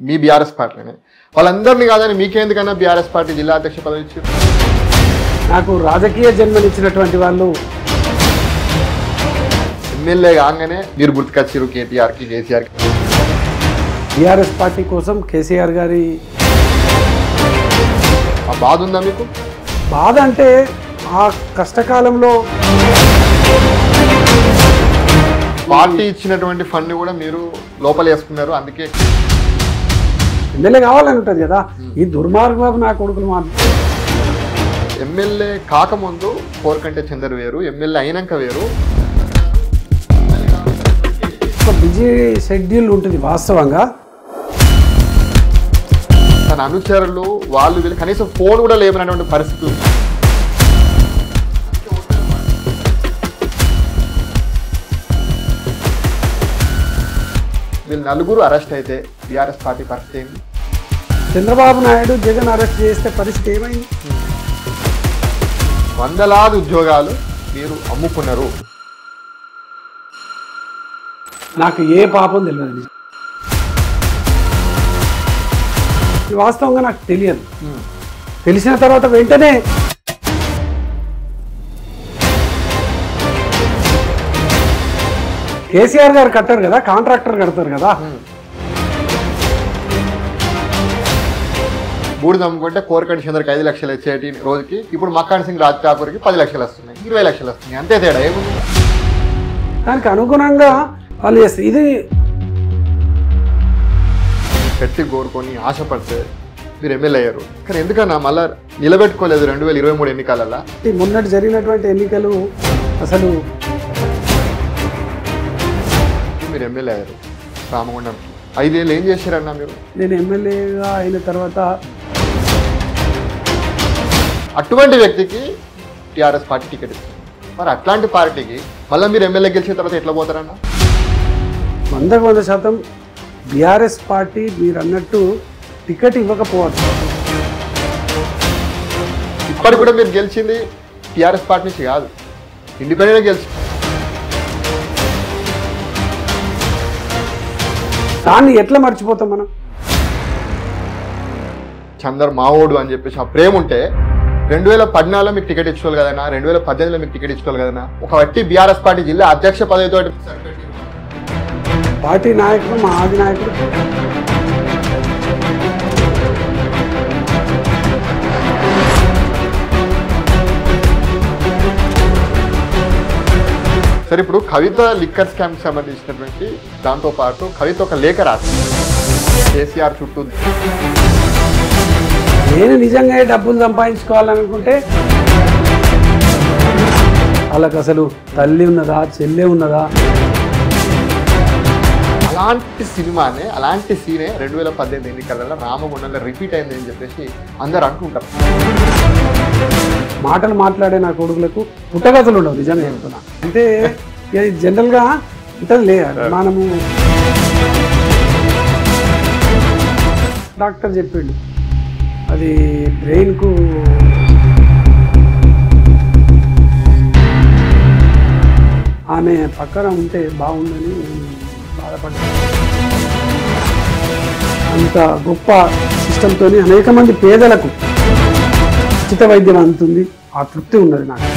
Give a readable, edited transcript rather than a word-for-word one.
మీ BRS పార్టీనే. వాళ్ళందరినీ కాదని మీకెందుకన్నా బీఆర్ఎస్ పార్టీ జిల్లా అధ్యక్ష పదవి ఇచ్చారు? నాకు రాజకీయ జన్మనిచ్చినటువంటి వాళ్ళు ఎమ్మెల్యే కాగానే మీరు గుర్తుకొచ్చారు కేటీఆర్కి, కేసీఆర్కి. బీఆర్ఎస్ పార్టీ కోసం కేసీఆర్ గారి ఆ బాధ ఉందా మీకు? బాధ అంటే ఆ కష్టకాలంలో పార్టీ ఇచ్చినటువంటి ఫండ్ కూడా మీరు లోపల వేసుకున్నారు, అందుకే ఎమ్మెల్యే కావాలని ఉంటుంది కదా. ఈ దుర్మార్గం నా కొడుకులు ఎమ్మెల్యే కాకముందు కోరకంటే చందర్ వేరు, ఎమ్మెల్యే అయినాక వేరు. ఒక బిజీ షెడ్యూల్ ఉంటుంది వాస్తవంగా. తన అనుచరులు వాళ్ళు వీళ్ళు కనీసం ఫోన్ కూడా లేవనటువంటి పరిస్థితులు. వీళ్ళు నలుగురు అరెస్ట్ అయితే బీఆర్ఎస్ పార్టీ పరిస్థితి ఏంటి? చంద్రబాబు నాయుడు జగన్ అరెస్ట్ చేస్తే పరిస్థితి ఏమైంది? వందలాది ఉద్యోగాలు మీరు అమ్ముకున్నారు. నాకు ఏ పాపం తెలియదు, వాస్తవంగా నాకు తెలియదు. తెలిసిన తర్వాత వెంటనే కేసీఆర్ గారు కట్టారు కదా, కాంట్రాక్టర్ కడతారు కదా. బూడిద అమ్ముకుంటే కోరకంటి చంద్రకి 5 లక్షలు వచ్చేటి రోజుకి, ఇప్పుడు మక్కాన్ సింగ్ రాజ్ ఠాకూర్కి 10 లక్షలు వస్తున్నాయి, 20 లక్షలు వస్తున్నాయి, అంతే తేడా ఏముంది? దానికి అనుగుణంగా వాళ్ళు చేస్తారు. ఇది గట్టి కోరుకొని ఆశపడితే మీరు ఎమ్మెల్యే అయ్యారు. కానీ ఎందుకన్నా మళ్ళీ నిలబెట్టుకోలేదు 2023 ఎన్నికలలో? మొన్నటి జరిగినటువంటి ఎన్నికలు అసలు మీరు ఎమ్మెల్యే అయ్యారు రామగుండంకి. 5 ఏళ్ళు ఏం చేశారన్నా మీరు? నేను ఎమ్మెల్యేగా అయిన తర్వాత అటువంటి వ్యక్తికి టీఆర్ఎస్ పార్టీ టికెట్ ఇస్తుంది. మరి అట్లాంటి పార్టీకి మళ్ళీ మీరు ఎమ్మెల్యే గెలిచిన తర్వాత ఎట్లా పోతారన్నా? 100% బీఆర్ఎస్ పార్టీ మీరు అన్నట్టు టికెట్ ఇవ్వకపోవచ్చు. ఇప్పటికి కూడా మీరు గెలిచింది టీఆర్ఎస్ పార్టీ నుంచి కాదు, ఇండిపెండెంట్గా గెలిచింది. దాన్ని ఎట్లా మర్చిపోతాం మనం? చందర్ మావోడు అని చెప్పేసి ఆ ప్రేమ ఉంటే 2014లో మీకు టికెట్ ఇచ్చుకోవాలి కదన్నా, 2018లో మీకు టికెట్ ఇచ్చుకోవాలి కదన్నా. ఒక వ్యక్తి బీఆర్ఎస్ పార్టీ జిల్లా అధ్యక్ష పదవితో పార్టీ నాయకుడు, మా ఆది నాయకుడు సరే. ఇప్పుడు కవిత లిక్కర్ స్కామ్కి సంబంధించినటువంటి దాంతోపాటు కవిత ఒక లేఖ రాసింది కేసీఆర్ చుట్టూ. నేను నిజంగా డబ్బులు సంపాదించుకోవాలనుకుంటే వాళ్ళకి అసలు తల్లి ఉన్నదా, చెల్లె ఉన్నదా? అలాంటి సినిమానే, అలాంటి సీనే 2018 ఎన్నికలలో రామగుండంలో రిపీట్ అయింది అని చెప్పేసి అందరు అనుకుంటారు. మాటలు మాట్లాడే నా కొడుకులకు పుట్టగతులు ఉండవు, నిజంగా చెప్తున్నా. అంటే ఇది జనరల్గా ఉంటుంది లే. మనము డాక్టర్ చెప్పిండు అది బ్రెయిన్కు ఆమె పక్కన ఉంటే బాగుందని బాధపడ్డా. అంత గొప్ప సిస్టంతో అనేక మంది పేదలకు ఉచిత వైద్యం అందుతుంది. ఆ తృప్తి ఉన్నది నాకు.